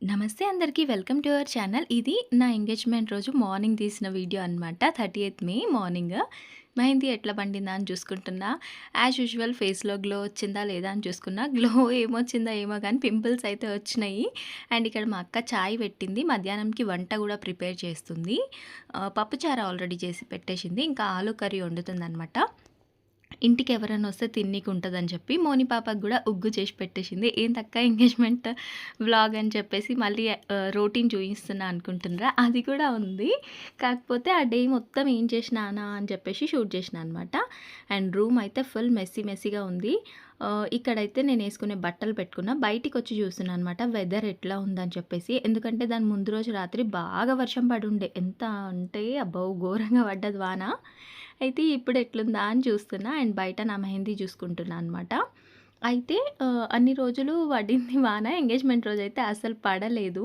నమస్తే అందరికీ. Welcome to our channel. ఇది నా ఎంగేజ్‌మెంట్ రోజు మార్నింగ్ తీసిన వీడియో అనమాట. 30థ్ మే మార్నింగ్. మెహందీ ఎట్లా పండిందా అని చూసుకుంటున్నా. యాజ్ యూజువల్ ఫేస్‌లో గ్లో వచ్చిందా లేదా అని చూసుకున్నా. గ్లో ఏమొచ్చిందో ఏమో గానీ పింపుల్స్ అయితే వచ్చినాయి. అండ్ ఇక్కడ మా అక్క చాయ్ పెట్టింది. మధ్యాహ్నంకి వంట కూడా ప్రిపేర్ చేస్తుంది. పప్పుచారు ఆల్రెడీ చేసి పెట్టేసింది. ఇంకా ఆలు కర్రీ వండుతుందనమాట. ఇంటికి ఎవరైనా వస్తే తిన్నీకి ఉంటదని చెప్పి మోని పాపకు గూడా ఉగ్గు చేసి పెట్టేసింది. ఏంటక్కా ఎంగేజ్‌మెంట్ వ్లాగ్ అని చెప్పేసి మళ్ళీ రొటీన్ చూయిస్తున్నా అనుకుంటున్నారా? అది కూడా ఉంది. కాకపోతే ఆ డే మొత్తం ఏం చేసినానా అని చెప్పేసి షూట్ చేసినా అనమాట. అండ్ రూమ్ అయితే ఫుల్ మెస్సీగా ఉంది. ఇక్కడైతే నేనేసుకునే బట్టలు పెట్టుకున్నా. బయటికొచ్చి చూస్తున్నా అనమాట వెదర్ ఎట్లా ఉందని చెప్పేసి. ఎందుకంటే దాని ముందు రోజు రాత్రి బాగా వర్షం పడుండే. ఎంత అంటే అబ్బో! ఘోరంగా పడ్డది వాన. అయితే ఇప్పుడు ఎట్లుందా అని చూస్తున్నా. అండ్ బయట నా మెహందీ చూసుకుంటున్నా అనమాట. అయితే అన్ని రోజులు పడింది వాన. ఎంగేజ్‌మెంట్ రోజైతే అస్సలు పడలేదు.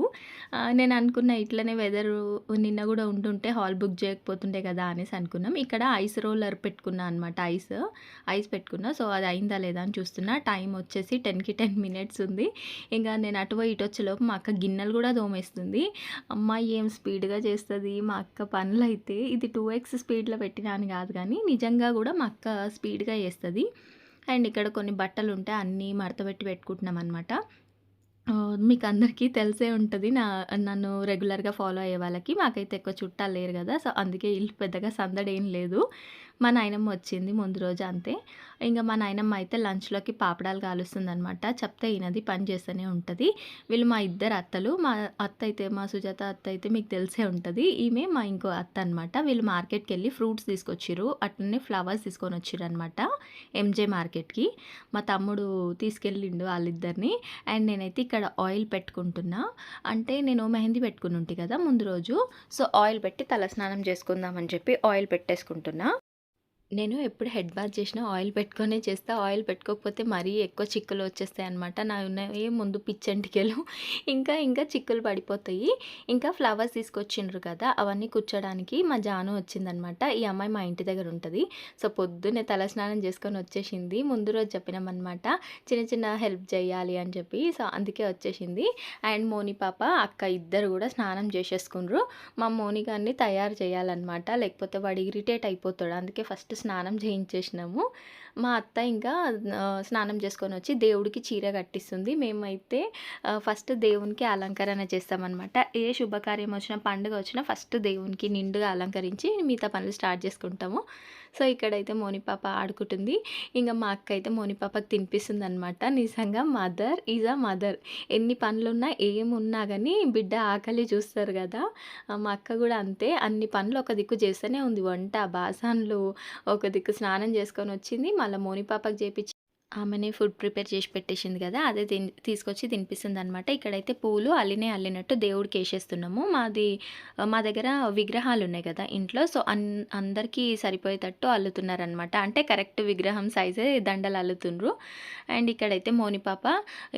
నేను అనుకున్న ఇట్లనే వెదరు నిన్న గూడా ఉండుంటే హాల్ బుక్ చేయకపోతుండే కదా అనేసి అనుకున్నాం. ఇక్కడ ఐస్ రోలర్ పెట్టుకున్నా అనమాట. ఐస్ పెట్టుకున్నా. సో, అది అయిందా లేదా అని చూస్తున్నా. టైం వచ్చేసి 10కి 10 మినిట్స్ ఉంది. ఇంగా నేను అటు పోయి ఇటు వచ్చేలోపు మా అక్క గిన్నెలు గూడా తోమేస్తుంది. అమ్మ ఏం స్పీడ్‌గా చేస్తది మా అక్క పనులైతే. ఇది 2x స్పీడ్‌లో పెట్టినా అని కాదు గానీ, నిజంగా గూడా మా అక్క స్పీడ్‌గా చేస్తది. అండ్ ఇక్కడ కొన్ని బట్టలుంటే అన్నీ మడతపెట్టి పెట్టుకుంటున్నామనమాట. మీకందరికీ తెలిసే ఉంటది. నన్ను రెగ్యులర్‌గా ఫాలో అయ్యే వాళ్ళకి. మాకైతే ఎక్కువ చుట్టాలు లేరు గదా! సో, అందుకే ఇల్లు పెద్దగా సందడేం లేదు. మా నాయనమ్మ వచ్చింది ముందు రోజు అంతే. ఇంగ మా నాయనమ్మ అయితే లంచ్‌లోకి పాపడాలు కాలుస్తుందనమాట. చెప్తే ఇనది, పని చేస్తూనే ఉంటది. వీళ్ళు మా ఇద్దరు అత్తలు. మా అత్త అయితే మా సుజాత అత్త అయితే మీకు తెలిసే ఉంటది. ఈమె మా ఇంకో అత్త అనమాట. వీళ్ళు మార్కెట్‌కెళ్ళి ఫ్రూట్స్ తీసుకొచ్చిర్రు. అట్లనే ఫ్లవర్స్ తీసుకొనొచ్చిర్రనమాట ఎంజే మార్కెట్‌కి. మా తమ్ముడు తీసుకెళ్ళిండు ఆళ్ళిద్దరిని. అండ్ నేనైతే ఇక్కడ ఆయిల్ పెట్టుకుంటున్నా. అంటే నేను మెహందీ పెట్టుకునుంటి కదా ముందు రోజు. సో, ఆయిల్ పెట్టి తలస్నానం చేసుకుందామని చెప్పి ఆయిల్ పెట్టేసుకుంటున్నా. నేను ఎప్పుడు హెడ్ బాత్ చేసినా ఆయిల్ పెట్టుకొనే చేస్తా. ఆయిల్ పెట్టుకోకపోతే మరీ ఎక్కువ చిక్కులు వచ్చేస్తాయన్నమాట. నావున్నయి ముందు పిచ్చంటికెలు ఇంకా చిక్కులు పడిపోతాయి. ఇంకా ఫ్లవర్స్ తీసుకొచ్చిండ్రు కదా! అవన్నీ కుచ్చడానికి మా జాను వచ్చిందనమాట. ఈ అమ్మాయి మా ఇంటి దగ్గర ఉంటది. సో, పొద్దున్నే తలస్నానం చేసుకొని వచ్చేసింది. ముందు రోజు చెప్పినామనమాట. చిన్న హెల్ప్ చేయాలి అని చెప్పి. సో, అందుకే వచ్చేసింది. అండ్ మోని పాప, అక్క ఇద్దరు కూడా స్నానం చేసేసుకుండ్రు. మా మోని గారిని తయారు చేయాలన్నమాట. లేకపోతే వాడు ఇరిటేట్ అయిపోతాడు. అందుకే ఫస్ట్ స్నానం చేయించేసినాము. మా అత్త ఇంకా స్నానం చేసుకొనొచ్చి దేవుడికి చీర కట్టిస్తుంది. మేమైతే ఫస్ట్ దేవునికి అలంకరణ చేస్తామనమాట. ఏ శుభకార్యం వచ్చినా, పండుగ వచ్చినా ఫస్ట్ దేవునికి నిండుగా అలంకరించి మిగతా పనులు స్టార్ట్ చేసుకుంటాము. సో, ఇక్కడైతే మోని పాప ఆడుకుంటుంది. ఇంగ మా అక్క అయితే మోని పాపకి తినిపిస్తుందనమాట. నిజంగా మదర్ ఈజ్ అ మదర్. ఎన్ని పనులున్నా, ఏమున్నా గానీ బిడ్డ ఆకలి చూస్తారు గదా! మా అక్క గూడా అంతే. అన్ని పనులు ఒక దిక్కు చేస్తూనే ఉంది. వంట, బాసన్లు, ఒక దిక్కు స్నానం చేసుకొనొచ్చింది. మళ్ళా మోని పాపకి చేపిచ్చి ఆమెనే ఫుడ్ ప్రిపేర్ చేసి పెట్టేసింది గదా! అదే తీసుకొచ్చి తినిపిస్తుందనమాట. ఇక్కడైతే పూలు అల్లినట్టు దేవుడికేసేస్తున్నాము. మా దగ్గర విగ్రహాలున్నాయి గదా ఇంట్లో. సో, అందరికీ సరిపోయేటట్టు అల్లుతున్నారనమాట. అంటే కరెక్ట్ విగ్రహం సైజే దండలు అల్లుతుండ్రు. అండ్ ఇక్కడైతే మోని పాప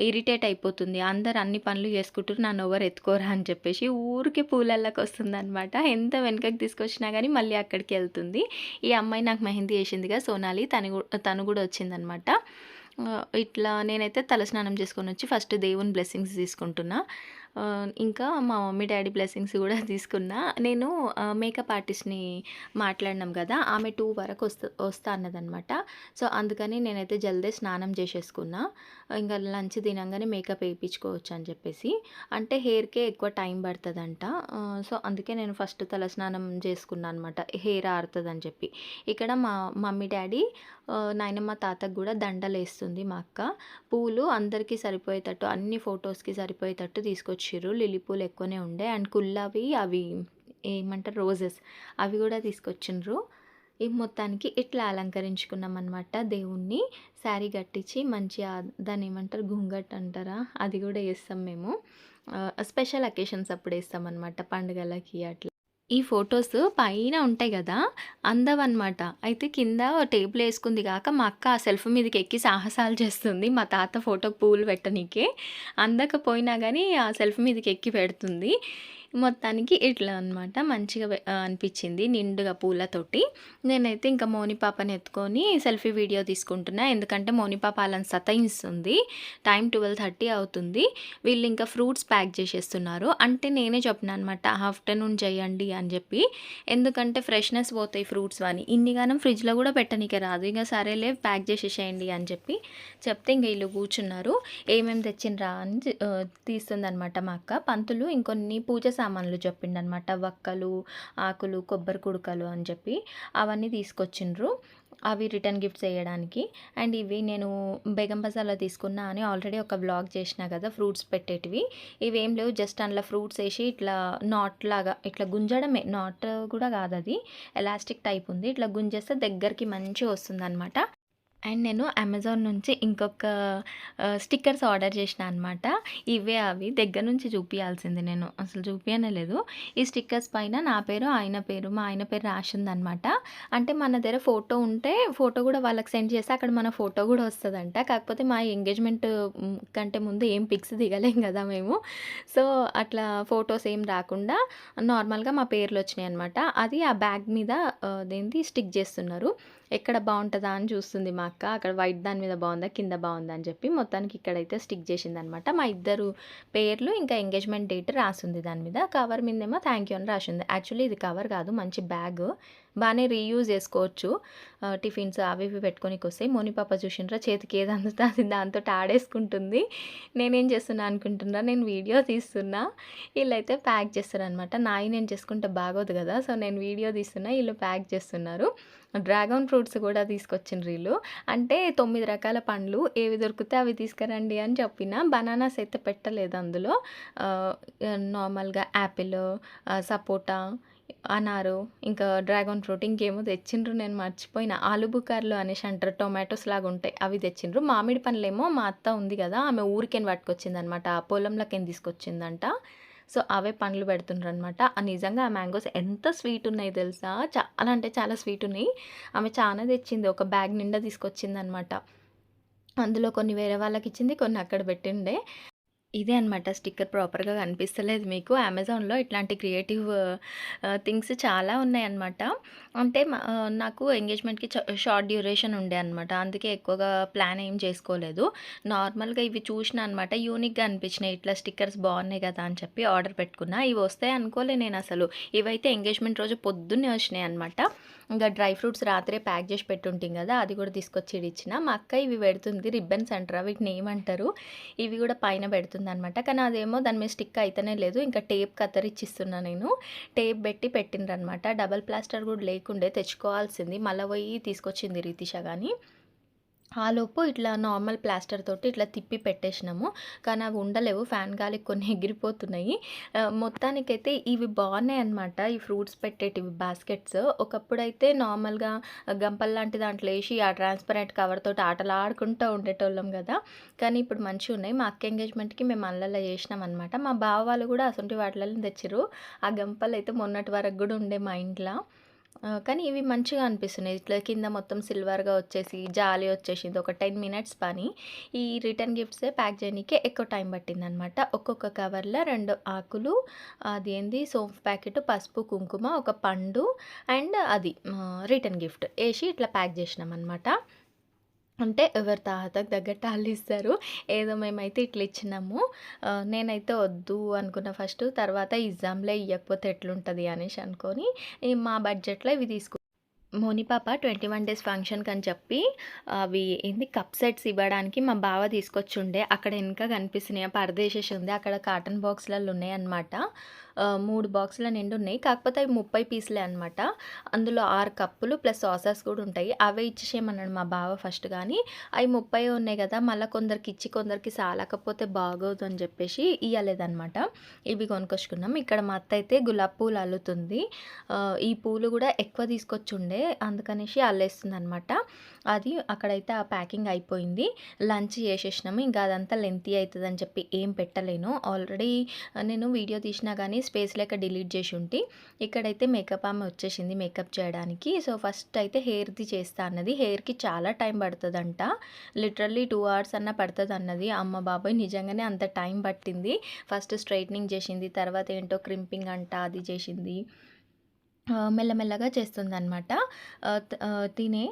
ఇరిటేట్ అయిపోతుంది. అందరు అన్ని పనులు చేసుకుంటుర్రు, నన్నెవ్వరు ఎత్తుకోరా అని చెప్పేసి ఊరికే పూలల్లకొస్తుందనమాట. ఎంత వెనకకి తీసుకొచ్చినా గానీ మళ్ళీ అక్కడికెళ్తుంది. ఈ అమ్మాయి నాకు మెహందీ ఏసిందిగా సోనాలి. తను గూడా వచ్చిందనమాట. ఇట్లా నేనైతే తలస్నానం చేసుకొనొచ్చి ఫస్ట్ దేవుని బ్లెస్సింగ్స్ తీసుకుంటున్నా. ఇంకా మా మమ్మీ, డ్యాడీ బ్లెస్సింగ్స్ గూడా తీసుకున్నా. నేను మేకప్ ఆర్టిస్ట్‌ని మాట్లాడినాం గదా! ఆమె 2 వరకు వస్తా అన్నదనమాట. సో, అందుకని నేనైతే జల్దీ స్నానం చేసేసుకున్నా. ఇంక లంచ్ తినంగానే మేకప్ ఏపిచ్చుకోవచ్చు అని చెప్పేసి. అంటే హెయిర్‌కే ఎక్కువ టైం పడతదంట. సో, అందుకే నేను ఫస్ట్ తలస్నానం చేసుకున్నా అనమాట. హెయిర్ ఆరుతదని చెప్పి. ఇక్కడ మా మమ్మీ, డ్యాడీ నాయనమ్మ, తాతకి గూడా దండలేస్తుంది మా అక్క. పూలు అందరికీ సరిపోయేటట్టు, అన్ని ఫోటోస్‌కి సరిపోయేటట్టు తీసుకొచ్చిర్రు. లిల్లీ పూలు ఎక్కువనే ఉండే. అండ్ కుల్లవి అవి ఏమంటారు రోజెస్ అవి గూడా తీసుకొచ్చిండ్రు. ఈ మొత్తానికి ఇట్లా అలంకరించుకున్నామనమాట దేవుణ్ణి. శారీ కట్టించి మంచిగా దాన్నేమంటారు ఘుంగట్ అంటారా? అది గూడా యేస్తాం మేము. స్పెషల్ అకేషన్స్ అప్పుడు యేస్తామనమాట పండుగలకి అట్లా. ఈ ఫోటోస్ పైన ఉంటాయి గదా! అందవనమాట. అయితే కింద టేబులేసుకుంది గాక మా అక్క ఆ సెల్ఫ్ మీదకెక్కి సాహసాలు చేస్తుంది. మా తాత ఫోటోకి పూలు పెట్టనీకే. అందకపోయినా గానీ ఆ సెల్ఫ్ మీదకెక్కి పెడుతుంది. మొత్తానికి ఇట్లా అనమాట. మంచిగా అనిపిచ్చింది నిండుగా పూలతోటి. నేనైతే ఇంకా మోని పాపని ఎత్తుకొని సెల్ఫీ వీడియో తీసుకుంటున్నా. ఎందుకంటే మోని పాప ఆళ్ళని సతాయిస్తుంది. టైం 12:30 అవుతుంది. వీళ్ళింకా ఫ్రూట్స్ ప్యాక్ చేసేస్తున్నారు. అంటే నేనే చెప్పినా అనమాట ఆఫ్టర్‌నూన్ చేయండి అని చెప్పి. ఎందుకంటే ఫ్రెష్‌నెస్ పోతాయి ఫ్రూట్స్ అని. ఇన్నిగానం ఫ్రిడ్జ్‌లో కూడా పెట్టనీకి రాదు. ఇక సరేలే ప్యాక్ చేసేసేయండి అని చెప్పి చెప్తే ఇంక ఈళ్ళు కూర్చున్నారు. ఏమేమి తెచ్చిండ్రా అని తీస్తుందనమాట మా అక్క. పంతులు ఇంకొన్ని పూజ సామాన్లు చెప్పిండనమాట. వక్కలు, ఆకులు, కొబ్బరి కుడకలు అని చెప్పి అవన్నీ తీసుకొచ్చిండ్రు. అవి రిటర్న్ గిఫ్ట్స్ ఎయ్యడానికి. అండ్ ఇవి నేను బేగం బజార్‌లో తీసుకున్నా అని ఆల్రెడీ ఒక వ్లాగ్ చేసినా కదా! ఫ్రూట్స్ పెట్టేటివి. ఇవేం లేవు, జస్ట్ అందులో ఫ్రూట్స్ ఏసి ఇట్లా నాట్ లాగా ఇట్లా గుంజడమే. నాట్ కూడా కాదది. ఎలాస్టిక్ టైప్ ఉంది. ఇట్లా గుంజేస్తే దగ్గరికి మంచిగా వస్తుందనమాట. అండ్ నేను అమెజాన్ నుంచి ఇంకొక స్టిక్కర్స్ ఆర్డర్ చేసినా అనమాట. ఇవే అవి. దగ్గర నుంచి చూపియాల్సింది నేను. అసలు చూపియనే లేదు. ఈ స్టిక్కర్స్ పైన నా పేరు, ఆయన పేరు, మా ఆయన పేరు రాసుందనమాట. అంటే మన దగ్గర ఫోటో ఉంటే ఫోటో కూడా వాళ్ళకి సెండ్ చేస్తే అక్కడ మన ఫోటో కూడా వస్తదంట. కాకపోతే మా ఎంగేజ్‌మెంట్ కంటే ముందు ఏం పిక్స్ దిగలేం కదా మేము. సో, అట్లా ఫోటోస్ ఏం రాకుండా నార్మల్‌గా మా పేర్లొచ్చినాయనమాట. అది ఆ బ్యాగ్ మీద అదేంటి స్టిక్ చేస్తున్నారు. ఎక్కడ బావుంటదా అని చూస్తుంది మా అక్క. అక్కడ వైట్ దాని మీద బావుందా? కింద బావుందా? అని చెప్పి మొత్తానికి ఇక్కడైతే స్టిక్ చేసిందనమాట. మా ఇద్దరు పేర్లు ఇంకా ఎంగేజ్‌మెంట్ డేట్ రాసుంది దాని మీద. కవర్ మీదేమో థాంక్ యూ అని రాసుంది. యాక్చువల్లీ ఇది కవర్ కాదు, మంచి బ్యాగ్. బానే రీయూజ్ చేసుకోవచ్చు. టిఫిన్స్ అవి ఇవి పెట్టుకోనీకొస్తాయి. మోని పాప చూసిండ్రా చేతికి ఏది అందుతే అది దాంతోటి ఆడేసుకుంటుంది. నేనేం చేస్తున్నా అనుకుంటున్నారా? నేను వీడియో తీస్తున్నా. ఈళ్ళైతే ప్యాక్ చేస్తారనమాట. నాయి నేను చేసుకుంటే బాగోదు కదా! సో, నేను వీడియో తీస్తున్నా. ఈళ్ళు ప్యాక్ చేస్తున్నారు. డ్రాగన్ ఫ్రూట్స్ కూడా తీసుకొచ్చిండ్రు ఈళ్ళు. అంటే 9 రకాల పండ్లు ఏవి దొరికితే అవి తీసుకురండి అని చెప్పిన. బనానాస్ అయితే పెట్టలేదు అందులో. ఆహ్, నార్మల్‌గా యాపిల్, సపోటా, అనారు, ఇంకా డ్రాగన్ ఫ్రూట్ ఇంకేమో తెచ్చిండ్రు, నేను మర్చిపోయిన. ఆలు బుకార్లు అనేసి అంటారు. టొమాటోస్ లాగా ఉంటాయి. అవి తెచ్చిండ్రు. మామిడి పండ్లేమో మా అత్త ఉంది కదా! ఆమె ఊరికేని పట్టుకొచ్చిందనమాట. ఆ పొలంలోకేని తీసుకొచ్చిందంట. సో, అవే పండ్లు పెడుతుండ్రనమాట. నిజంగా ఆ మ్యాంగోస్ ఎంత స్వీట్ ఉన్నాయి తెలుసా! చాలా అంటే చాలా స్వీట్ ఉన్నాయి. ఆమె చానా తెచ్చింది. ఒక బ్యాగ్ నిండా తీసుకొచ్చిందనమాట. అందులో కొన్ని వేరే వాళ్ళకిచ్చింది. కొన్ని అక్కడ పెట్టిండే. ఇదే అనమాట స్టిక్కర్. ప్రాపర్‌గా కనిపిస్తలేదు మీకు. అమెజాన్‌లో ఇట్లాంటి క్రియేటివ్ థింగ్స్ చాలా ఉన్నాయన్నమాట. అంటే నాకు ఎంగేజ్‌మెంట్‌కి షార్ట్ డ్యూరేషన్ ఉండే అనమాట. అందుకే ఎక్కువగా ప్లాన్ ఏం చేసుకోలేదు. నార్మల్‌గా ఇవి చూషినా అనమాట. యూనిక్‌గా అనిపించినాయి. ఇట్లా స్టిక్కర్స్ బాగున్నాయి కదా అని చెప్పి ఆర్డర్ పెట్టుకున్నా. ఇవి వస్తాయి అనుకోలే నేనసలు. ఇవైతే ఎంగేజ్‌మెంట్ రోజు పొద్దున్నే వచ్చినాయన్నమాట. ఇంకా డ్రై ఫ్రూట్స్ రాత్రే ప్యాక్ చేసి పెట్టుంటిం కదా! అది కూడా తీసుకొచ్చి ఈడిచ్చిన. మా అక్క ఇవి పెడుతుంది. రిబ్బన్స్ అంటారా? వీటిని ఏమంటారు? ఇవి కూడా పైన పెడుతుందనమాట. కానీ అదేమో దాని మీద స్టిక్ అయితేనే లేదు. ఇంకా టేప్ కత్తరిచ్చిస్తున్నా నేను. టేప్ పెట్టి పెట్టిండ్రనమాట. డబల్ ప్లాస్టర్ కూడా లేకుండే తెచ్చుకోవాల్సింది. మళ్ళా పోయి తీసుకొచ్చింది రితిష గాని. ఆలోపు ఇట్లా నార్మల్ ప్లాస్టర్ తోటి ఇట్లా తిప్పి పెట్టేసినాము. కానీ అవి ఉండలేవు. ఫ్యాన్ గాలికి కొన్ని ఎగిరిపోతున్నాయి. మొత్తానికైతే ఇవి బాగున్నాయన్నమాట. ఈ ఫ్రూట్స్ పెట్టేటివి బాస్కెట్స్. ఒకప్పుడైతే నార్మల్‌గా గంపల్లాంటి దాంట్లో ఏసి ఆ ట్రాన్స్పరెంట్ కవర్ తోటి ఆటలాడుకుంటూ ఉండేటోళ్ళం గదా! కానీ ఇప్పుడు మంచిగున్నాయి. మా అక్క ఎంగేజ్‌మెంట్‌కి మేము అల్లలో చేసినామన్నమాట. మా బావ వాళ్ళు కూడా అసొంటి వాటిలనే తెచ్చిర్రు. ఆ గంపలైతే మొన్నటి వరకు గూడా ఉండే మా ఇంట్ల. కానీ ఇవి మంచిగా అనిపిస్తున్నాయి. ఇట్లా కింద మొత్తం సిల్వర్‌గా వచ్చేసి, జాలి వచ్చేసింది. ఒక 10 మినిట్స్ పని. ఈ రిటర్న్ గిఫ్ట్సే ప్యాక్ చేయనీకే ఎక్కువ టైం పట్టిందనమాట. ఒక్కొక్క కవర్‌లో 2 ఆకులు, అదేంది సోంపు ప్యాకెట్, పసుపు, కుంకుమ, ఒక పండు అండ్ అది రిటర్న్ గిఫ్ట్ ఏసి ఇట్లా ప్యాక్ చేసినామనమాట. అంటే ఎవరి తాహతకు తగ్గట్టు ఆళ్ళిస్తారు. ఏదో మేమైతే ఇట్లా ఇచ్చినాము. నేనైతే వద్దు అనుకున్న ఫస్టు. తర్వాత ఇద్దాంలే, ఇయ్యకపోతే ఎట్లుంటది అనేసి అనుకోని మా బడ్జెట్‌లో ఇవి మోని పాప 21 డేస్ ఫంక్షన్‌కని చెప్పి అవి ఏంది కప్ సెట్స్ ఇవ్వడానికి మా బావ తీసుకొచ్చుండే. అక్కడ ఎనక కనిపిస్తున్నాయి. పరదేసేసి ఉంది. అక్కడ కాటన్ బాక్స్‌లలో ఉన్నాయన్నమాట. 3 బాక్సుల నిండున్నాయి. కాకపోతే అవి 30 పీసులే అనమాట. అందులో 6 కప్పులు ప్లస్ సాసర్స్ కూడా ఉంటాయి. అవే ఇచ్చేసేయమన్నాడు మా బావ ఫస్ట్ గానీ, అవి 30 ఉన్నాయి కదా! మళ్ళా కొందరికిచ్చి కొందరికి సాలకపోతే బాగోదు అని చెప్పేసి ఇయ్యలేదనమాట. ఇవి కొనుక్కొచ్చుకున్నాం. ఇక్కడ మా అత్త అయితే గులాబీ పూలు అల్లుతుంది. ఈ పూలు కూడా ఎక్కువ తీసుకొచ్చుండే. అందుకనేసి అల్లేస్తుందనమాట. అది అక్కడైతే ఆ ప్యాకింగ్ అయిపోయింది. లంచ్ చేసేసినాము. ఇంకా అదంతా లెంతీ అయితదని చెప్పి ఏం పెట్టలేను. ఆల్రెడీ నేను వీడియో తీసినా గానీ స్పేస్ లేక డిలీట్ చేసి ఉంటి. ఇక్కడైతే మేకప్ ఆమె వచ్చేసింది మేకప్ చేయడానికి. సో, ఫస్ట్ అయితే హెయిర్‌ది చేస్తా అన్నది. హెయిర్‌కి చాలా టైం పడతదంట. లిటరల్లీ 2 అవర్స్ అన్నా పడతదన్నది. అమ్మ బాబోయ్! నిజంగానే అంత టైం పట్టింది. ఫస్ట్ స్ట్రెయిటనింగ్ చేసింది. తర్వాత ఏంటో క్రింపింగ్ అంట అది చేసింది. మెల్లమెల్లగా చేస్తుందనమాట. తినే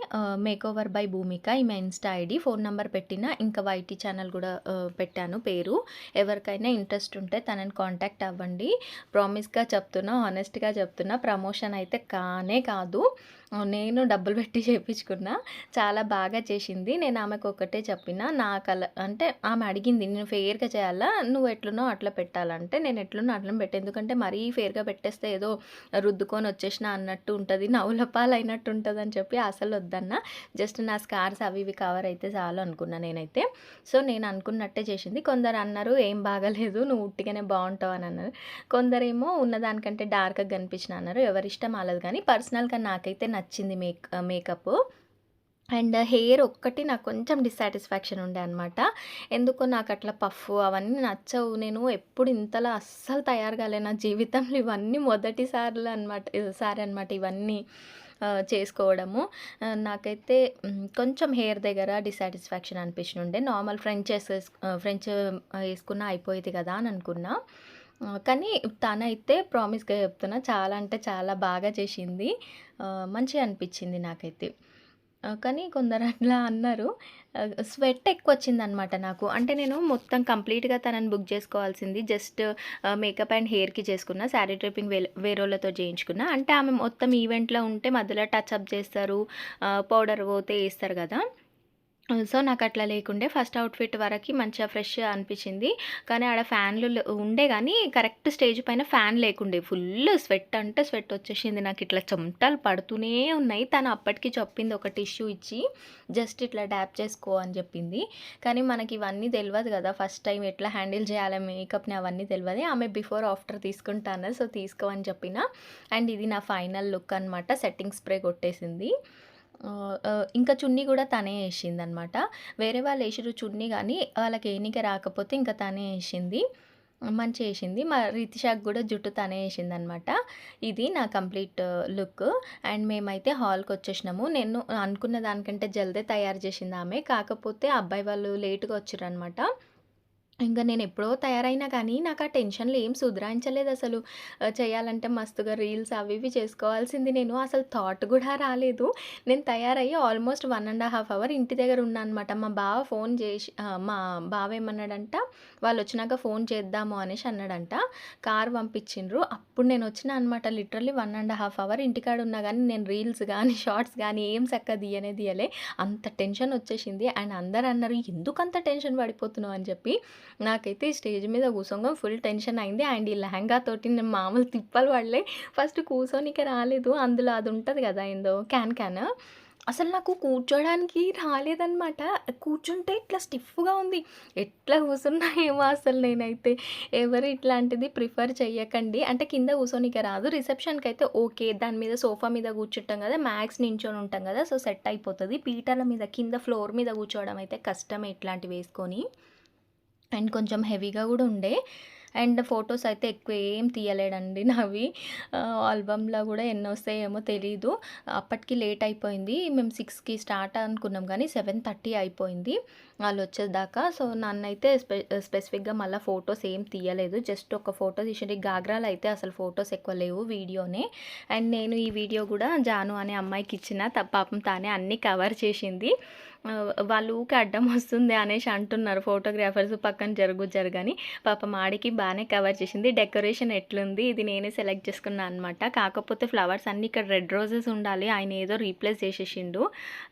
మేకోవర్ బై భూమిక ఈమె ఇన్‌స్టా ఐడీ. ఫోన్ నంబర్ పెట్టిన. ఇంకా వైటీ ఛానల్ గూడా పెట్టాను పేరు. ఎవరికైనా ఇంట్రెస్ట్ ఉంటే తనని కాంటాక్ట్ అవ్వండి. ప్రామిస్‌గా చెప్తున్నా, హానెస్ట్‌గా చెప్తున్నా. ప్రమోషన్ అయితే కానే కాదు. నేను డబ్బులు పెట్టి చేపించుకున్నా. చాలా బాగా చేసింది. నేను ఆమెకు ఒక్కటే చెప్పిన. అంటే ఆమె అడిగింది, "నేను ఫెయిర్‌గా చేయాలా? నువ్వు ఎట్లున్నావో అట్లా పెట్టాలంటే" నేను ఎట్లున్నా అట్లనే పెట్టా. ఎందుకంటే మరీ ఫెయిర్‌గా పెట్టేస్తే ఏదో రుద్దుకొని వచ్చేసినా అన్నట్టు ఉంటది. నవ్వుల పాలైనట్టు ఉంటదని చెప్పి అసలొద్దన్నా. జస్ట్ నా స్కార్స్ అవి ఇవి కవర్ అయితే చాలు అనుకున్నా నేనైతే. సో, నేను అనుకున్నట్టే చేసింది. కొందరు అన్నారు, "ఏం బాగాలేదు. నువ్వు ఉట్టిగానే బావుంటావు" అని అన్నారు. కొందరేమో ఉన్నదానికంటే డార్క్‌గా కనిపించినా అన్నారు. ఎవరిష్టం ఆళ్ళది గానీ పర్సనల్‌గా నాకైతే నచ్చింది మేకప్పు. అండ్ హెయిర్ ఒక్కటి నాకు కొంచెం డిస్సాటిస్ఫాక్షన్ ఉండే అనమాట. ఎందుకో నాకట్లా పఫ్ అవన్నీ నచ్చవు. నేను ఎప్పుడు ఇంతలా అస్సలు తయారు కాలే. నా జీవితంలో ఇవన్నీ సారి అనమాట ఇవన్నీ చేసుకోవడము. నాకైతే కొంచెం హెయిర్ దగ్గర డిస్సాటిస్ఫాక్షన్ అనిపించుండే. నార్మల్ ఫ్రెంచ్ ఏసుకున్నా అయిపోయేది కదా అని అనుకున్నా. కానీ తనైతే ప్రామిస్‌గా చెప్తున్నా చాలా అంటే చాలా బాగా చేసింది. మంచిగా అనిపించింది నాకైతే. కానీ కొందరు అట్లా అన్నారు. స్వెట్ ఎక్కువొచ్చిందనమాట నాకు. అంటే నేను మొత్తం కంప్లీట్‌గా తనని బుక్ జేసుకోవాల్సింది జస్ట్ మేకప్ అండ్ హెయిర్‌కి చేసుకున్నా. శారీ డ్రేపింగ్ వేరోళ్ళతో చేయించుకున్నా. అంటే ఆమె మొత్తం ఈవెంట్‌లో ఉంటే మధ్యలో టచ్ అప్ చేస్తారు. పౌడర్ పోతే ఏస్తారు గదా! సో, నాకట్లా లేకుండే. ఫస్ట్ అవుట్‌ఫిట్ వరకి మంచిగా ఫ్రెష్ అనిపిచ్చింది. కానీ ఆడ ఫ్యాన్‌లు ఉండే గానీ, కరెక్ట్ స్టేజ్ పైన ఫ్యాన్ లేకుండే. ఫుల్లు స్వెట్ అంటే స్వెట్ వచ్చేసింది. నాకిట్లా చెమటలు పడుతూనే ఉన్నాయి. తను అప్పటికి చెప్పింది ఒక టిష్యూ ఇచ్చి, జస్ట్ ఇట్లా డ్యాప్ చేసుకో అని జెప్పింది. కానీ మనకివన్నీ తెలవదు గదా! ఫస్ట్ టైమ్ ఎట్లా హ్యాండిల్ చేయాలి మేకప్‌ని అవన్నీ తెలవది. ఆమె బిఫోర్, ఆఫ్టర్ తీసుకుంటా అన్నది. సో, తీసుకో అని చెప్పిన. అండ్ ఇది నా ఫైనల్ లుక్ అనమాట. సెట్టింగ్ స్ప్రే కొట్టేసింది. ఇంకా చున్నీ గూడా తనే ఏషిందనమాట. వేరే వాళ్ళేషిర్రు చున్నీ గానీ, వాళ్ళకేయనీకే రాకపోతే ఇంక తనే ఏషింది. మంచిగేషింది. మా రితిషాకి గూడా జుట్టు తనే ఏషిందనమాట. ఇది నా కంప్లీట్ లుక్. అండ్ మేమైతే హాల్‌కొచ్చేసినాము. నేను అనుకున్న దానికంటే జల్దే తయారు చేసిందామె. కాకపోతే అబ్బాయి వాళ్ళు లేట్‌గా వచ్చిర్రనమాట. ఇంక నేనెప్పుడో తయారైనా కానీ, నాకా టెన్షన్‌లో ఏం సుధరాయించలేదసలు. చేయాలంటే మస్తుగా రీల్స్ అవి ఇవి చేసుకోవాల్సింది నేను. అసలు థాట్ గూడా రాలేదు. నేను తయారయ్యి ఆల్మోస్ట్ 1½ అవర్ ఇంటి దగ్గర ఉన్నా అనమాట. మా బావ ఫోన్ జేసి మా బావేమన్నాడంట, వాళ్ళొచ్చినాక ఫోన్ చేద్దాము అనేసి అన్నాడంట. కారు పంపించిండ్రు. అప్పుడు నేనొచ్చినా అనమాట. లిటరల్లీ 1½ అవర్ ఇంటికాడ ఉన్నా గానీ, నేను రీల్స్ గానీ, షార్ట్స్ గానీ ఏం సక్కగా తీయలే. అంత టెన్షనొచ్చేసింది. అండ్ అందరన్నారు, "ఎందుకంత టెన్షన్ పడిపోతున్నావు" అని చెప్పి. నాకైతే ఈ స్టేజ్ మీద కూసోంగా ఫుల్ టెన్షన్ అయింది. అండ్ ఈ లెహంగా తోటి నేను మామూలు తిప్పలు పడలే. ఫస్ట్ కూసోనికే రాలేదు. అందులో అది ఉంటది కదా! ఏందో క్యాన్. అసలు నాకు కూర్చోడానికి రాలేదనమాట. కూర్చుంటే ఇట్లా స్టిఫ్‌గా ఉంది. ఎట్లా కూసున్నా ఏమో అసలు నేనైతే. ఎవరు ఇట్లాంటిది ప్రిఫర్ చెయ్యకండి. అంటే కింద కూసోనికే రాదు. రిసెప్షన్‌కైతే ఓకే. దాని మీద సోఫా మీద కూర్చుంటాం కదా! మ్యాక్స్ నించొని ఉంటాం కదా! సో, సెట్ అయిపోతది. పీటల మీద కింద ఫ్లోర్ మీద కూర్చోవడం అయితే కష్టమే ఇట్లాంటివేసుకొని. అండ్ కొంచెం హెవీగా గూడా ఉండే. అండ్ ఫోటోస్ అయితే ఎక్కువ ఏం తీయలేడండి నావి. ఆల్బమ్‌లో గూడా ఎన్నొస్తాయేమో తెలీదు. అప్పటికి లేట్ అయిపోయింది. మేము 6కి స్టార్ట్ అనుకున్నాం గానీ 7:30 అయిపోయింది ఆళ్ళొచ్చేదాకా. సో, నన్నైతే స్పెసిఫిక్‌గా మళ్ళా ఫోటోస్ ఏం తీయలేదు. జస్ట్ ఒక ఫోటో తీసిండు. ఈ గాగ్రాలో అయితే అసలు ఫోటోస్ ఎక్కువ లేవు వీడియోనే. అండ్ నేను ఈ వీడియో గూడా జాను అనే అమ్మాయికిచ్చిన. పాపం తానే అన్నీ కవర్ చేసింది. వాళ్ళు ఊకే అడ్డం వస్తుంది అనేసి అంటున్నారు ఫోటోగ్రాఫర్స్ పక్కన జరగని. పాపం ఆడికి బానే కవర్ చేసింది. డెకరేషన్ ఎట్లుంది ఇది నేనే సెలెక్ట్ చేసుకున్నా అనమాట. కాకపోతే ఫ్లవర్స్ అన్నీ ఇక్కడ రెడ్ రోజెస్ ఉండాలి. ఆయన ఏదో రీప్లేస్ చేసేసిండు.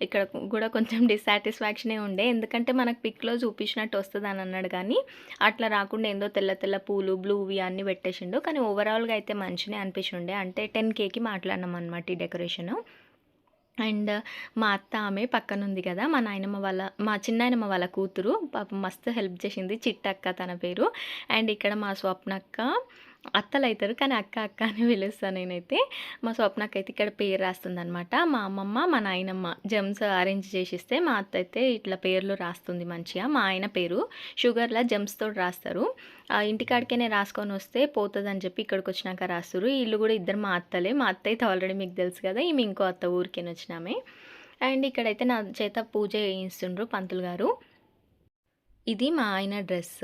ఇక్కడ కూడా కొంచెం డిస్సాటిస్ఫాక్షనే ఉండే. ఎందుకంటే మనకు పిక్‌లో చూపించినట్టు వస్తదని అన్నాడు కానీ, అట్లా రాకుండా ఏందో తెల్ల తెల్ల పూలు, బ్లూవి అన్నీ పెట్టేసిండు. కానీ ఓవరాల్‌గా అయితే మంచినే అనిపించుండే. అంటే 10,000కి మాట్లాడినాం అనమాట ఈ డెకరేషను. అండ్ మా అత్త ఆమె పక్కనుంది కదా! మా చిన్నాయనమ్మ వాళ్ళ కూతురు పాపం మస్తు హెల్ప్ చేసింది. చిట్టక్క తన పేరు. అండ్ ఇక్కడ మా స్వప్నక్క, అత్తలైతారు. కానీ అక్క, అక్క అని పిలుస్తా నేనైతే. మా స్వప్నకైతే ఇక్కడ పేరు రాస్తుందనమాట. మా అమ్మమ్మ, మా నాయనమ్మ జెమ్స్ అరేంజ్ చేసిస్తే, మా అత్త అయితే ఇట్లా పేర్లు రాస్తుంది మంచిగా. మా ఆయన పేరు షుగర్‌ల జెమ్స్‌తోటి రాస్తారు. ఇంటికాడికేనే రాసుకొనొస్తే పోతదని చెప్పి ఇక్కడికొచ్చినాక రాస్తుర్రు. ఈళ్ళు గూడా ఇద్దరు మా అత్తలే. మా అత్త అయితే ఆల్రెడీ మీకు తెలుసు కదా! ఈమె ఇంకో అత్త ఊరికేనొచ్చినామె. అండ్ ఇక్కడైతే నా చేత పూజ చేయిస్తుండ్రు పంతులు గారు. ఇది మా ఆయన డ్రెస్.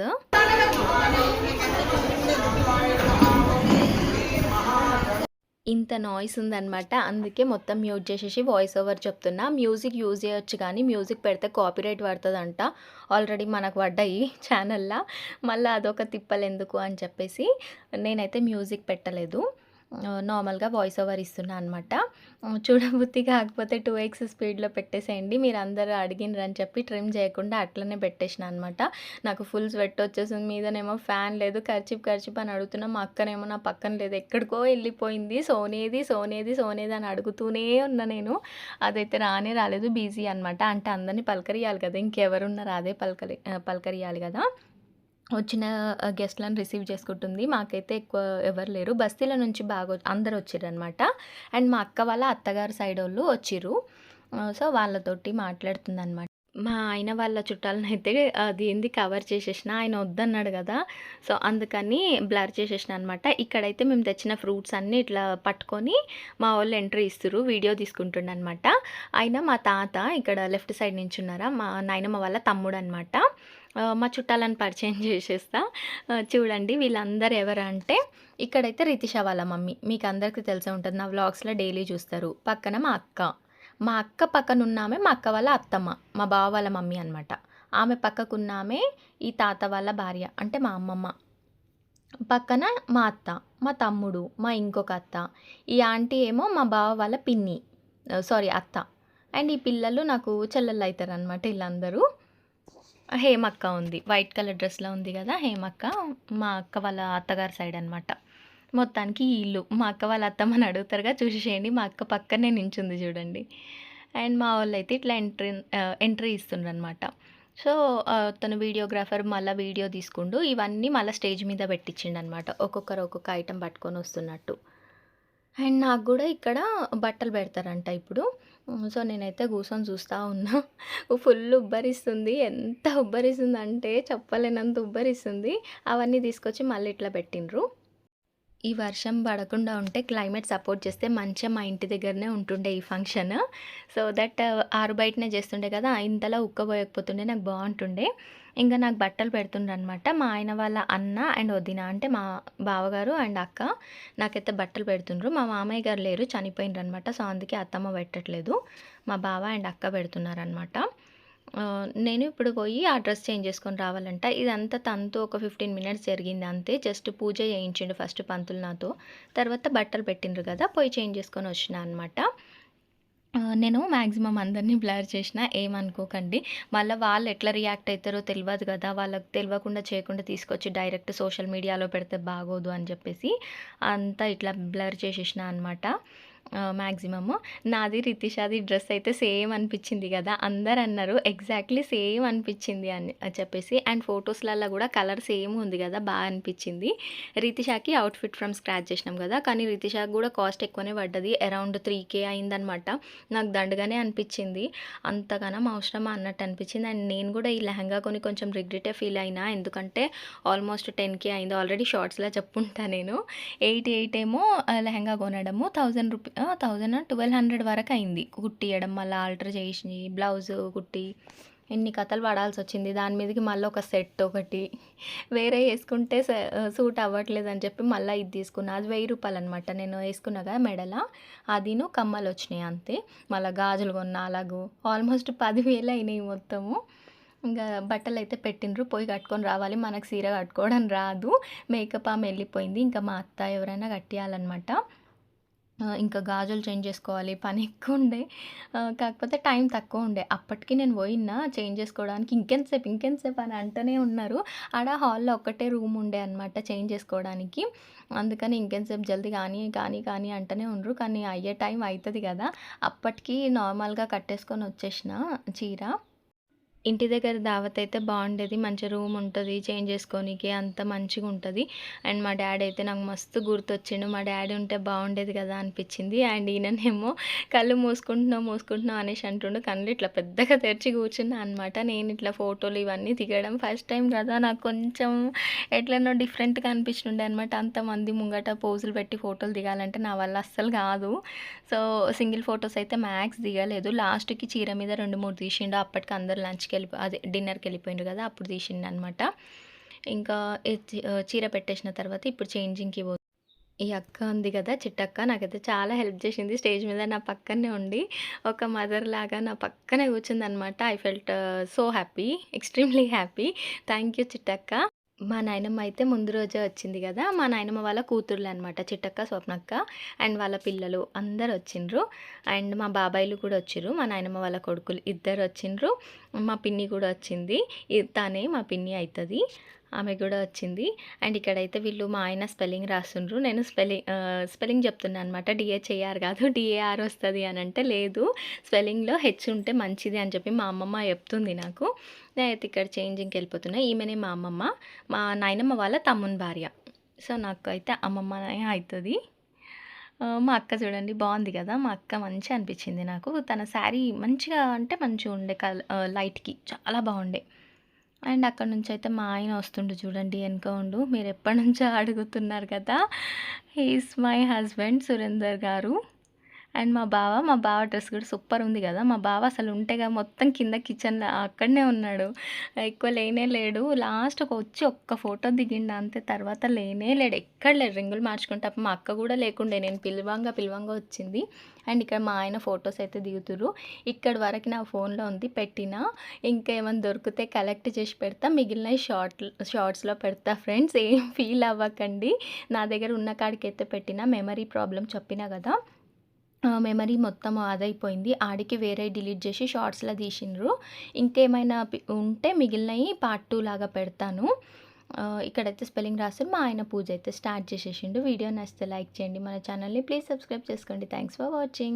ఇంత నాయిస్ ఉందనమాట. అందుకే మొత్తం మ్యూట్ చేసేసి వాయిస్ ఓవర్ చెప్తున్నా. మ్యూజిక్ యూజ్ చేయొచ్చు కానీ మ్యూజిక్ పెడితే కాపీరైట్ పడతదంట. ఆల్రెడీ మనకు పడ్డాయి ఛానల్‌ల. మళ్ళా అదొక తిప్పలెందుకు అని చెప్పేసి నేనైతే మ్యూజిక్ పెట్టలేదు. నార్మల్‌గా వాయిస్ ఓవర్ ఇస్తున్నా అనమాట. చూడబుద్ధి కాకపోతే 2x స్పీడ్‌లో పెట్టేసేయండి. మీరందరూ అడిగిన్రని చెప్పి ట్రిమ్ చేయకుండా అట్లనే పెట్టేసినా అనమాట. నాకు ఫుల్ స్వెట్ వచ్చేసింది. మీదనేమో ఫ్యాన్ లేదు. కర్చీఫ్ అని అడుగుతున్నా. మా అక్కనేమో నా పక్కన లేదు. ఎక్కడికో వెళ్ళిపోయింది. సోనేది అని అడుగుతూనే ఉన్నా నేను. అదైతే రానే రాలేదు. బిజీ అనమాట. అంటే అందరిని పలకరియాలి కదా! ఇంకెవరున్నారు అదే పలకరియాలి కదా! వచ్చిన గెస్ట్‌లను రిసీవ్ చేసుకుంటుంది. మాకైతే ఎక్కువ ఎవరు లేరు. బస్తీల నుంచి బాగా అందరూ వచ్చిర్రనమాట. అండ్ మా అక్క వాళ్ళ అత్తగారి సైడోళ్ళు వచ్చిర్రు. సో, వాళ్ళతోటి మాట్లాడుతుందనమాట. మా ఆయన వాళ్ళ చుట్టాలనైతే అదేంది కవర్ చేసేసిన. ఆయన వద్దన్నాడు గదా! సో, అందుకని బ్లర్ చేసేసిన అనమాట. ఇక్కడైతే మేము తెచ్చిన ఫ్రూట్స్ అన్నీ ఇట్లా పట్టుకొని మా వోళ్ళు ఎంట్రీ ఇస్తుర్రు. వీడియో తీసుకుంటుండనమాట. ఆయన మా తాత ఇక్కడ లెఫ్ట్ సైడ్ నించున్నారా, మా నాయనమ్మ వాళ్ళ తమ్ముడనమాట. మా చుట్టాలని పరిచయం చేసేస్తా. చూడండి వీళ్ళందరూ ఎవరంటే, ఇక్కడైతే రితిష వాళ్ళ మమ్మీ. మీకందరికీ తెలిసే ఉంటది. నా వ్లాగ్స్‌లో డైలీ చూస్తారు. పక్కన మా అక్క. మా అక్క పక్కనున్నామె మా అక్క వాళ్ళ అత్తమ్మ. మా బావ వాళ్ళ మమ్మీ అనమాట. ఆమె పక్కకున్నామె ఈ తాత వాళ్ళ భార్య. అంటే మా అమ్మమ్మ. పక్కన మా అత్త, మా తమ్ముడు, మా ఇంకొక అత్త. ఈ ఆంటీ ఏమో మా బావ వాళ్ళ పిన్ని. సారీ అత్త. అండ్ ఈ పిల్లలు నాకు చెల్లెళ్ళైతారనమాట ఈళ్ళందరూ. హేమక్క ఉంది. వైట్ కలర్ డ్రెస్‌లో ఉంది గదా! హేమక్క. మా అక్క వాళ్ళ అత్తగారి సైడ్ అనమాట. మొత్తానికి ఈ ఇల్లు. మా అక్క వాళ్ళ అత్తమ్మని అడుగుతారుగా చూసేసేయండి. మా అక్క పక్కనే నించుంది చూడండి. అండ్ మా వోళ్ళైతే ఇట్లా ఎంట్రీ ఇస్తుండ్రనమాట. సో, తను వీడియోగ్రాఫర్ మళ్ళా వీడియో తీసుకుండు. ఇవన్నీ మళ్ళా స్టేజ్ మీద పెట్టించిండనమాట. ఒక్కొక్కరు ఒక్కొక్క ఐటెమ్ పట్టుకొని వస్తున్నట్టు. అండ్ నాకు గూడా ఇక్కడ బట్టలు పెడతారంట ఇప్పుడు. సో, నేనైతే కూసొని చూస్తా ఉన్నా. ఫుల్ ఉబ్బరిస్తుంది. ఎంత ఉబ్బరిస్తుందంటే చెప్పలేనంత ఉబ్బరిస్తుంది. అవన్నీ తీసుకొచ్చి మళ్ళీ ఇట్లా పెట్టిండ్రు. ఈ వర్షం పడకుండా ఉంటే క్లైమేట్ సపోర్ట్ చేస్తే మంచిగా మా ఇంటి దగ్గరనే ఉంటుండే ఈ ఫంక్షన్. సో దట్ ఆరు బయటనే చేస్తుండే కదా! ఇంతలా ఉక్కబోయకపోతుండే నాకు బావుంటుండే. ఇంక నాకు బట్టలు పెడుతుండ్రనమాట. మా ఆయన వాళ్ళ అన్న అండ్ వదిన అంటే మా బావగారు అండ్ అక్క నాకైతే బట్టలు పెడుతుండ్రు. మా మామయ్య గారు లేరు చనిపోయిండ్రనమాట. సో, అందుకే అత్తమ్మ పెట్టట్లేదు. మా బావ అండ్ అక్క పెడుతున్నారనమాట. నేను ఇప్పుడు పోయి ఆ డ్రెస్ చేంజ్ చేసుకొని రావాలంట. ఇదంతా తనతో ఒక 15 మినిట్స్ జరిగింది అంతే. జస్ట్ పూజ చేయించిండు ఫస్ట్ పంతులు నాతో. తర్వాత బట్టలు పెట్టిండ్రు కదా! పోయి చేంజ్ చేసుకొని వచ్చినా అనమాట. నేను మాక్సిమం అందరిని బ్లర్ చేసిన ఏమనుకోకండి. మళ్ళా వాళ్ళు ఎట్లా రియాక్ట్ అయితారో తెలవదు కదా! వాళ్ళకి తెలవకుండా చేయకుండా తీసుకొచ్చి డైరెక్ట్ సోషల్ మీడియాలో పెడితే బాగోదు అని చెప్పేసి అంతా ఇట్లా బ్లర్ చేసేసిన అనమాట. మాక్సిమము. నాది రితిషాది డ్రెస్ అయితే సేమ్ అనిపించింది కదా! అందరూ అన్నారు ఎగ్జాక్ట్‌లీ సేమ్ అనిపించింది అని చెప్పేసి. అండ్ ఫోటోస్‌లల్ల కూడా కలర్ సేమ్ ఉంది కదా! అనిపించింది. రితిషాకి అవుట్‌ఫిట్ ఫ్రమ్ స్క్రాచ్ చేసినాం కదా! కానీ రితిషాకి కూడా కాస్ట్ ఎక్కువనే పడ్డది. అరౌండ్ 3,000 అయిందనమాట. నాకు దండగానే అనిపించింది. అంతగనం అవసరమా అన్నట్టు అనిపించింది. అండ్ నేను కూడా ఈ లెహంగా కొని కొంచెం రిగ్రెటే ఫీల్ అయినా. ఎందుకంటే ఆల్మోస్ట్ 10,000 అయింది. ఆల్రెడీ షార్ట్స్‌లో చెప్పుంటా నేను. 8 ఏమో లెహంగా కొనడము. 1000 1200 వరకయింది. కుట్టియడం, మళ్ళా ఆల్టర్ చేసి, బ్లౌజ్ కుట్టి, ఎన్ని కథలు పడాల్సొచ్చింది. దాని మీదకి మళ్ళీ ఒక సెట్ ఒకటి. వేరే యేసుకుంటే సూట్ అవ్వట్లేదని చెప్పి మళ్ళా ఇది తీసుకున్నా. అది రూ. 1000 అనమాట. నేను యేసుకున్నా కదా మెడల, అదిను కమ్మలొచ్చినాయి అంతే. మళ్ళా గాజులు కొన్నా అలాగూ. ఆల్మోస్ట్ 10,000 అయినాయి మొత్తము. ఇంకా బట్టలైతే పెట్టిండ్రు. పోయి కట్టుకొని రావాలి. మనకు సీర కట్టుకోవడం రాదు. మేకప్ ఆమె వెళ్ళిపోయింది. ఇంకా మా అత్త ఎవరైనా కట్టియాలనమాట. ఇంకా గాజులు చేంజ్ చేసుకోవాలి. పని ఎక్కువుండే. కాకపోతే టైం తక్కువుండే. అప్పటికి నేను పోయినా చేంజ్ చేసుకోవడానికి ఇంకెంతసేపు అని అంటూనే ఉన్నారు. ఆడ హాల్‌లో ఒక్కటే రూమ్ ఉండే అనమాట చేంజ్ చేసుకోవడానికి. అందుకని ఇంకెంతసేపు జల్దీ కానీ అంటూనే ఉండ్రు. కానీ అయ్యే టైం అయితది కదా! అప్పటికి నార్మల్‌గా కట్టేసుకొని వచ్చేసిన చీర. ఇంటి దగ్గర దావత్ అయితే బాగుండేది. మంచి రూమ్ ఉంటది. చేంజ్ చేసుకోనీకి అంత మంచిగుంటది. అండ్ మా డ్యాడీ అయితే నాకు మస్తు గుర్తొచ్చిండు. మా డ్యాడీ ఉంటే బాగుండేది కదా అనిపించింది. అండ్ ఈయననేమో కళ్ళు మూసుకుంటున్నావు, మూసుకుంటున్నావు అనేసి అంటుండు. కళ్ళు ఇట్లా పెద్దగా తెరిచి కూర్చున్నా అనమాట. నేను ఇట్లా ఫోటోలు ఇవన్నీ దిగడం ఫస్ట్ టైం కదా! నాకు కొంచెం ఎట్లనో డిఫరెంట్‌గా అనిపించుండే అనమాట. అంతమంది ముంగట పోజులు పెట్టి ఫోటోలు దిగాలంటే నా వల్ల అస్సలు కాదు. సో, సింగిల్ ఫోటోస్ అయితే మ్యాక్స్ దిగలేదు. లాస్ట్‌కి చీర మీద 2, 3 తీసిండు. అప్పటికి అందరూ అదే డిన్నర్‌కెళ్ళిపోయిండ్రు కదా! అప్పుడు తీసిండనమాట. ఇంకా చీర పెట్టేసిన తర్వాత ఇప్పుడు చేంజింగ్‌కి ఈ అక్క ఉంది కదా! చిట్టక్క నాకైతే చాలా హెల్ప్ చేసింది. స్టేజ్ మీద నా పక్కనే ఉండి ఒక మదర్‌లాగా నా పక్కనే కూర్చుందనమాట. I felt so happy. Extremely happy. Thank you Chittakka. మా నాయనమ్మ అయితే ముందు రోజే వచ్చింది గదా! మా నాయనమ్మ వాళ్ళ కూతుర్లనమాట. చిట్టక్క, స్వప్నక్క అండ్ వాళ్ళ పిల్లలు అందరొచ్చిండ్రు. అండ్ మా బాబాయిలు కూడా వచ్చిర్రు. మా నాయనమ్మ వాళ్ళ కొడుకులు ఇద్దరొచ్చిండ్రు. మా పిన్ని కూడా వచ్చింది. తనే మా పిన్ని అయితది. ఆమె గూడా వచ్చింది. అండ్ ఇక్కడైతే వీళ్ళు మా ఆయన స్పెల్లింగ్ రాస్తుండ్రు. నేను స్పెల్లింగ్ చెప్తున్నా అనమాట. డీహెచ్ఏఆర్ కాదు డీఏఆర్ వస్తది అనంటే, లేదు స్పెల్లింగ్‌లో హెచ్ ఉంటే మంచిది అని చెప్పి మా అమ్మమ్మ చెప్తుంది నాకు. నేనైతే ఇక్కడ చేంజింగ్‌కెళ్ళిపోతున్నా. ఈమెనే మా అమ్మమ్మ. మా నాయనమ్మ వాళ్ళ తమ్ముని భార్య. సో, నాకైతే అమ్మమ్మనే అయితది. మా అక్క చూడండి బావుంది గదా! మా అక్క మంచిగా అనిపించింది నాకు. తన శారీ మంచిగా అంటే మంచిగుండే లైట్‌కి చాలా బాగుండే. అండ్ అక్కడి నుంచయితే మా ఆయన వస్తుండు చూడండి ఎనక ఉండు. మీరెప్పటినుంచో అడుగుతున్నారు కదా! He is my husband Surender గారు. అండ్ మా బావ డ్రెస్ కూడా సూపర్ ఉంది కదా! మా బావ అసలు ఉంటేగా మొత్తం కింద కిచెన్‌లో అక్కడనే ఉన్నాడు. ఎక్కువ లేనే లేడు. లాస్ట్‌కి వచ్చి ఒక్క ఫోటో దిగిండు అంతే. తర్వాత లేనే లేడు. ఎక్కడ లేడు. రింగులు మార్చుకుంటా మా అక్క కూడా లేకుండే. నేను పిలవంగా వచ్చింది. అండ్ ఇక్కడ మా ఆయన ఫోటోస్ అయితే దిగుతుర్రు. ఇక్కడి వరకు నా ఫోన్‌లో ఉంది పెట్టినా. ఇంకేమైనా దొరికితే కలెక్ట్ చేసి పెడతా. మిగిలినయి షార్ట్స్‌లో పెడతా ఫ్రెండ్స్. ఏం ఫీల్ అవ్వకండి. నా దగ్గర ఉన్న కాడికైతే పెట్టినా. మెమరీ ప్రాబ్లమ్ చెప్పినా కదా! మెమరీ మొత్తం అదైపోయింది. ఆడికి వేరే డిలీట్ చేసి షార్ట్స్‌లా తీసిండ్రు. ఇంకేమైనా ఉంటే మిగిలినయి పార్ట్ 2 లాగా పెడతాను. ఇక్కడైతే స్పెల్లింగ్ రాస్తుర్రు. మా ఆయన పూజ అయితే స్టార్ట్ చేసేసిండు. వీడియో నచ్చితే లైక్ చేయండి. మన ఛానల్‌ని ప్లీజ్ సబ్స్క్రైబ్ చేసుకోండి. Thanks for watching.